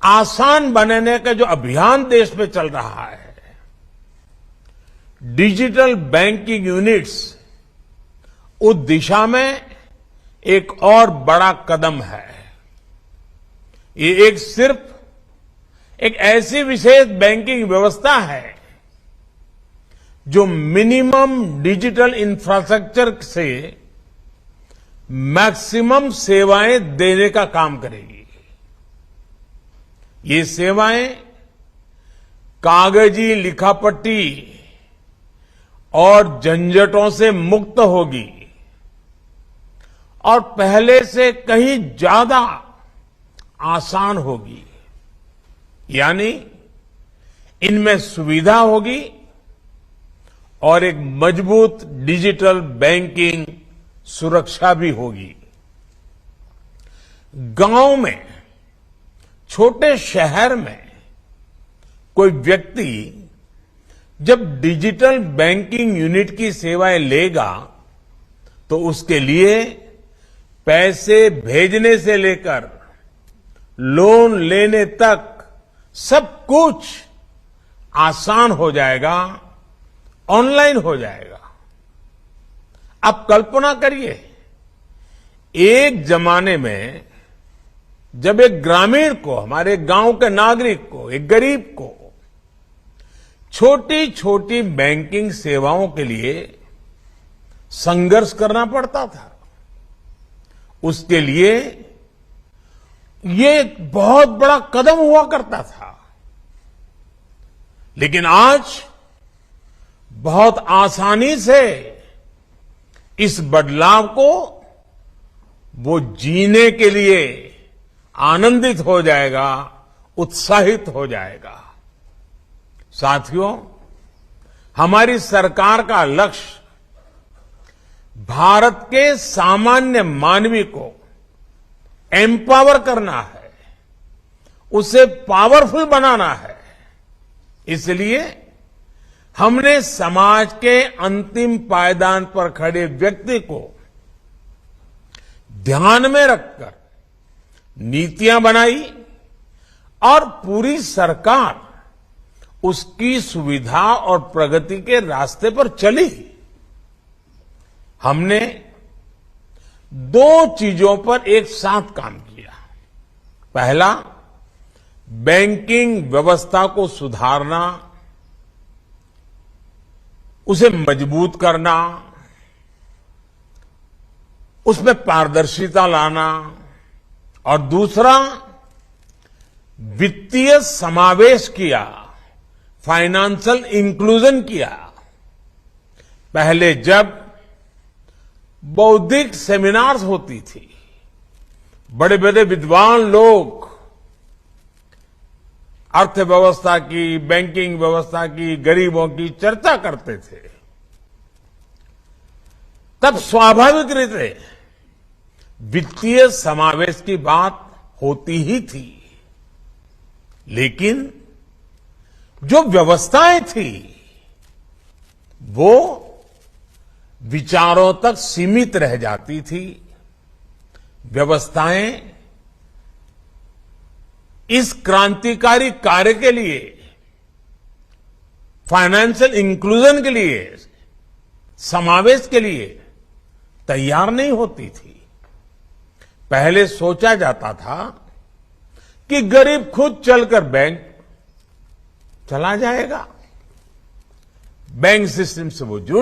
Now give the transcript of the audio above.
आसान बनाने का जो अभियान देश में चल रहा है, डिजिटल बैंकिंग यूनिट्स उस दिशा में एक और बड़ा कदम है। ये सिर्फ एक ऐसी विशेष बैंकिंग व्यवस्था है जो मिनिमम डिजिटल इंफ्रास्ट्रक्चर से मैक्सिमम सेवाएं देने का काम करेगी। ये सेवाएं कागजी लिखापट्टी और झंझटों से मुक्त होगी और पहले से कहीं ज्यादा आसान होगी। यानी इनमें सुविधा होगी और एक मजबूत डिजिटल बैंकिंग सुरक्षा भी होगी। गांव में, छोटे शहर में कोई व्यक्ति जब डिजिटल बैंकिंग यूनिट की सेवाएं लेगा तो उसके लिए पैसे भेजने से लेकर लोन लेने तक सब कुछ आसान हो जाएगा, ऑनलाइन हो जाएगा। आप कल्पना करिए, एक जमाने में जब एक ग्रामीण को, हमारे गांव के नागरिक को, एक गरीब को छोटी छोटी बैंकिंग सेवाओं के लिए संघर्ष करना पड़ता था, उसके लिए ये एक बहुत बड़ा कदम हुआ करता था। लेकिन आज बहुत आसानी से इस बदलाव को वो जीने के लिए आनंदित हो जाएगा, उत्साहित हो जाएगा। साथियों, हमारी सरकार का लक्ष्य भारत के सामान्य मानवी को एम्पावर करना है, उसे पावरफुल बनाना है। इसलिए हमने समाज के अंतिम पायदान पर खड़े व्यक्ति को ध्यान में रखकर नीतियां बनाई और पूरी सरकार उसकी सुविधा और प्रगति के रास्ते पर चली। हमने दो चीजों पर एक साथ काम किया। पहला, बैंकिंग व्यवस्था को सुधारना, उसे मजबूत करना, उसमें पारदर्शिता लाना, और दूसरा, वित्तीय समावेश किया, फाइनेंशियल इंक्लूजन किया। पहले जब बौद्धिक सेमिनार्स होती थी, बड़े बड़े विद्वान लोग अर्थव्यवस्था की, बैंकिंग व्यवस्था की, गरीबों की चर्चा करते थे, तब स्वाभाविक रीते वित्तीय समावेश की बात होती ही थी। लेकिन जो व्यवस्थाएं थी वो विचारों तक सीमित रह जाती थी। व्यवस्थाएं इस क्रांतिकारी कार्य के लिए, फाइनेंशियल इंक्लूजन के लिए, समावेश के लिए तैयार नहीं होती थी। पहले सोचा जाता था कि गरीब खुद चलकर बैंक चला जाएगा, बैंक सिस्टम से वो जुड़